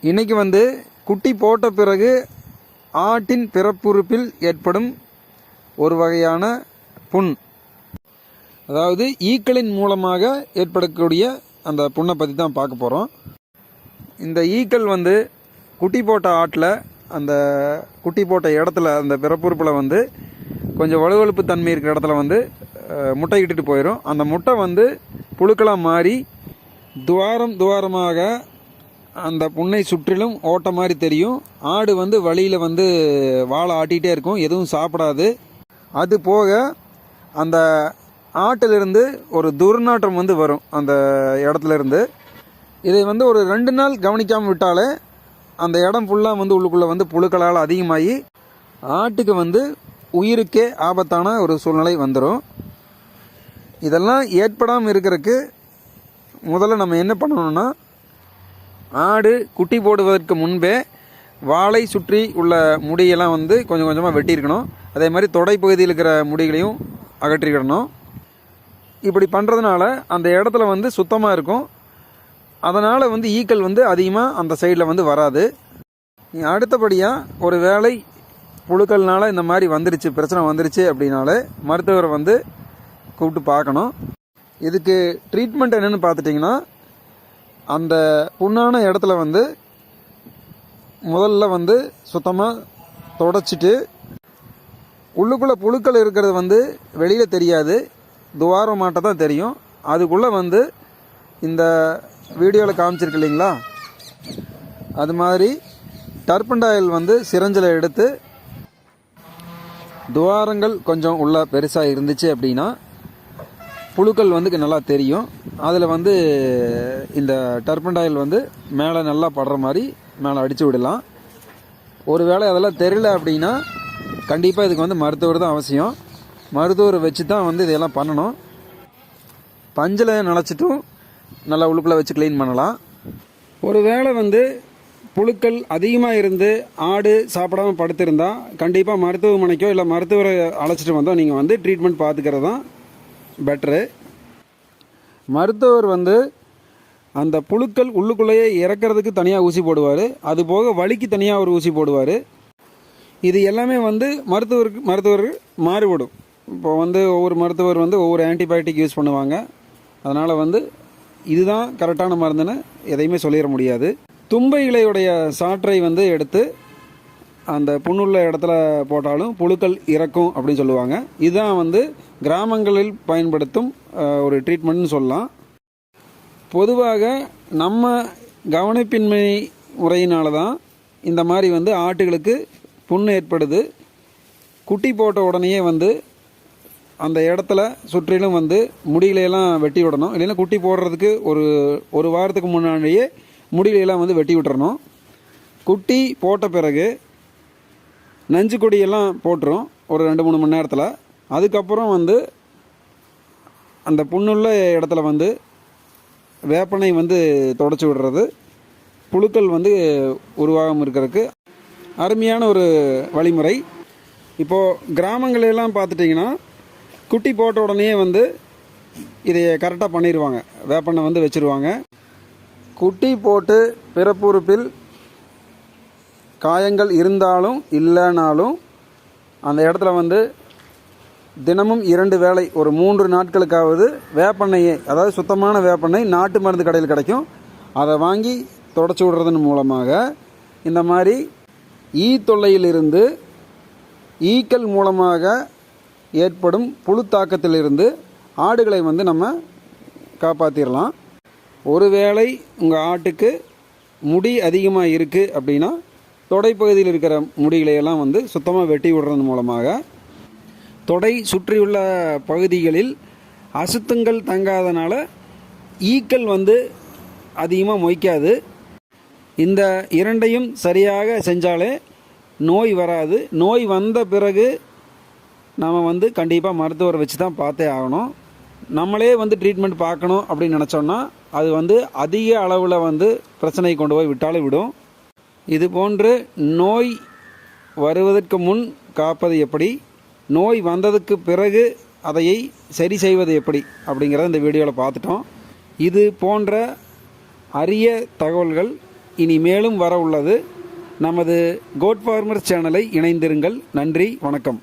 இன்றைக்கி வந்து குட்டி போட்ட பிறகு ஆட்டின் பிறப்புறுப்பில் ஏற்படும் ஒரு வகையான புண், அதாவது ஈக்களின் மூலமாக ஏற்படக்கூடிய அந்த புண்ணை பற்றி தான் பார்க்க போகிறோம். இந்த ஈக்கள் வந்து குட்டி போட்ட ஆட்டில் அந்த குட்டி போட்ட இடத்துல அந்த பிறப்புறுப்பில் வந்து கொஞ்சம் வலுவழுப்பு தன்மை இருக்கிற இடத்துல வந்து முட்டை இட்டுட்டு போயிடும். அந்த முட்டை வந்து புழுக்களாக மாறி துவாரமாக அந்த புண்ணை சுற்றிலும் ஓட்ட மாதிரி தெரியும். ஆடு வந்து வழியில் வந்து வாழை ஆட்டிகிட்டே இருக்கும், எதுவும் சாப்பிடாது. அது போக அந்த ஆட்டிலிருந்து ஒரு துர்நாற்றம் வந்து வரும் அந்த இடத்துல இருந்து. இதை வந்து ஒரு 2 நாள் கவனிக்காமல் விட்டாலே அந்த இடம் ஃபுல்லாக வந்து உள்ளுக்குள்ளே வந்து புழுக்களால் அதிகமாகி ஆட்டுக்கு வந்து உயிருக்கே ஆபத்தான ஒரு சூழ்நிலை வந்துடும். இதெல்லாம் ஏற்படாமல் இருக்கிறதுக்கு முதல்ல நம்ம என்ன பண்ணணும்னா, ஆடு குட்டி போடுவதற்கு முன்பே வாளை சுற்றி உள்ள முடியெல்லாம் வந்து கொஞ்சம் கொஞ்சமாக வெட்டியிருக்கணும். அதே மாதிரி தொடை பகுதியில் இருக்கிற முடிகளையும் அகற்றிக்கிடணும். இப்படி பண்ணுறதுனால அந்த இடத்துல வந்து சுத்தமாக இருக்கும். அதனால் வந்து ஈக்கள் வந்து அதிகமாக அந்த சைடில் வந்து வராது. அடுத்தபடியாக ஒரு வேளை புழுக்கள்னால இந்த மாதிரி வந்துருச்சு, பிரச்சனை வந்துருச்சு அப்படின்னாலே மருத்துவரை வந்து கூப்பிட்டு பார்க்கணும். இதுக்கு ட்ரீட்மெண்ட் என்னென்னு பார்த்துட்டிங்கன்னா, அந்த புண்ணான இடத்துல வந்து முதல்ல வந்து சுத்தமாக தொடச்சிட்டு, உள்ளுக்குள்ளே புழுக்கள் இருக்கிறது வந்து வெளியில் தெரியாது, துவாரமாட்ட தான் தெரியும். அதுக்குள்ளே வந்து இந்த வீடியோவில் காமிச்சிருக்கு இல்லைங்களா, அது மாதிரி டர்பண்டாயில் வந்து சிரஞ்சில் எடுத்து துவாரங்கள் கொஞ்சம் உள்ள பெருசாக இருந்துச்சு அப்படின்னா புழுக்கள் வந்து நல்லா தெரியும். அதில் வந்து இந்த டர்பண்டாயில் வந்து மேலே நல்லா படுற மாதிரி மேலே அடித்து விடலாம். ஒரு வேளை அதெல்லாம் தெரியல அப்படின்னா கண்டிப்பாக இதுக்கு வந்து மருத்துவர் தான் அவசியம். மருத்துவரை வச்சு தான் வந்து இதெல்லாம் பண்ணணும். பஞ்சில் நினச்சிட்டும் நல்லா உள்ளுக்குள்ளே வச்சு க்ளீன் பண்ணலாம். ஒரு வேளை வந்து புழுக்கள் அதிகமாக இருந்து ஆடு சாப்பிடாமல் படுத்திருந்தால் கண்டிப்பாக மருத்துவமனைக்கோ இல்லை மருத்துவரை அழைச்சிட்டு வந்தோம் நீங்கள் வந்து ட்ரீட்மெண்ட் பார்த்துக்கிறது தான் பெட்ரு. மருத்துவர் வந்து அந்த புழுக்கள் உள்ளுக்குள்ளேயே இறக்கிறதுக்கு தனியாக ஊசி போடுவார், அதுபோக வலிக்கு தனியாக ஒரு ஊசி போடுவார். இது எல்லாமே வந்து மருத்துவர் மாறுபடும். இப்போ வந்து ஒவ்வொரு மருத்துவர் வந்து ஒவ்வொரு ஆன்டிபயோட்டிக் யூஸ் பண்ணுவாங்க. அதனால் வந்து இதுதான் கரெக்டான மருந்துன்னு எதையுமே சொல்லிட முடியாது. தும்பை இலையுடைய சாற்றை வந்து எடுத்து அந்த புண்ணுள்ள இடத்துல போட்டாலும் புழுக்கள் இறக்கும் அப்படின்னு சொல்லுவாங்க. இதுதான் வந்து கிராமங்களில் பயன்படுத்தும் ஒரு ட்ரீட்மெண்ட்னு சொல்லலாம். பொதுவாக நம்ம கவனிப்பின்மை முறையினால தான் இந்த மாதிரி வந்து ஆட்டுகளுக்கு புண்ணு ஏற்படுது. குட்டி போட்ட உடனேயே வந்து அந்த இடத்துல சுற்றிலும் வந்து முடிகளையெல்லாம் வெட்டி விடணும். இல்லைன்னா குட்டி போடுறதுக்கு ஒரு வாரத்துக்கு முன்னாடியே முடிகளையெல்லாம் வந்து வெட்டி விட்டுறணும். குட்டி போட்ட பிறகு நஞ்சு கொடியெல்லாம் போட்டுரும் ஒரு 2-3 மணி நேரத்தில். அதுக்கப்புறம் வந்து அந்த புண்ணுள்ள இடத்துல வந்து வேப்பனை வந்து தொடச்சி விடுறது புழுக்கள் வந்து உருவாகாமல் இருக்கிறதுக்கு அருமையான ஒரு வழிமுறை. இப்போது கிராமங்களெல்லாம் பார்த்துட்டிங்கன்னா குட்டி போட்ட உடனே வந்து இதை கரெக்டாக பண்ணிடுவாங்க, வேப்பனை வந்து வச்சுருவாங்க. குட்டி போட்டு பிறப்புறுப்பில் காயங்கள் இருந்தாலும் இல்லைனாலும் அந்த இடத்துல வந்து தினமும் 2 வேளை ஒரு 3 நாட்களுக்காவது வேப்பெண்ணெயை, அதாவது சுத்தமான வேப்பெண்ணெய் நாட்டு மருந்து கடையில் கிடைக்கும், அதை வாங்கி தொடச்சி விடுறதன் மூலமாக இந்த மாதிரி ஈ தொல்லையிலிருந்து ஈக்கள் மூலமாக ஏற்படும் புழு தாக்கத்திலிருந்து ஆடுகளை வந்து நம்ம காப்பாற்றிடலாம். ஒருவேளை உங்கள் ஆட்டுக்கு முடி அதிகமாக இருக்குது அப்படின்னா தொடைப்பகுதியில் இருக்கிற முடிகளையெல்லாம் வந்து சுத்தமாக வெட்டி விடுறது மூலமாக தொடை சுற்றியுள்ள பகுதிகளில் அசுத்தங்கள் தங்காதனால ஈக்கள் வந்து அதிகமாக மொய்க்காது. இந்த 2ஐயும் சரியாக செஞ்சாலே நோய் வராது. நோய் வந்த பிறகு நாம் வந்து கண்டிப்பாக மருத்துவரை வச்சு தான் பார்த்தே ஆகணும். நம்மளே வந்து ட்ரீட்மெண்ட் பார்க்கணும் அப்படின்னு நினச்சோன்னா அது வந்து அதிக அளவில் வந்து பிரச்சனை கொண்டு போய் விட்டாலும் விடும். இது போன்று நோய் வருவதற்கு முன் காப்பது எப்படி, நோய் வந்ததுக்கு பிறகு அதையை சரி செய்வது எப்படி அப்படிங்கிறத இந்த வீடியோவில் பார்த்துட்டோம். இது போன்ற அரிய தகவல்கள் இனி மேலும் வர உள்ளது. நமது கோட் ஃபார்மர் சேனலை இணைந்திருங்கள். நன்றி, வணக்கம்.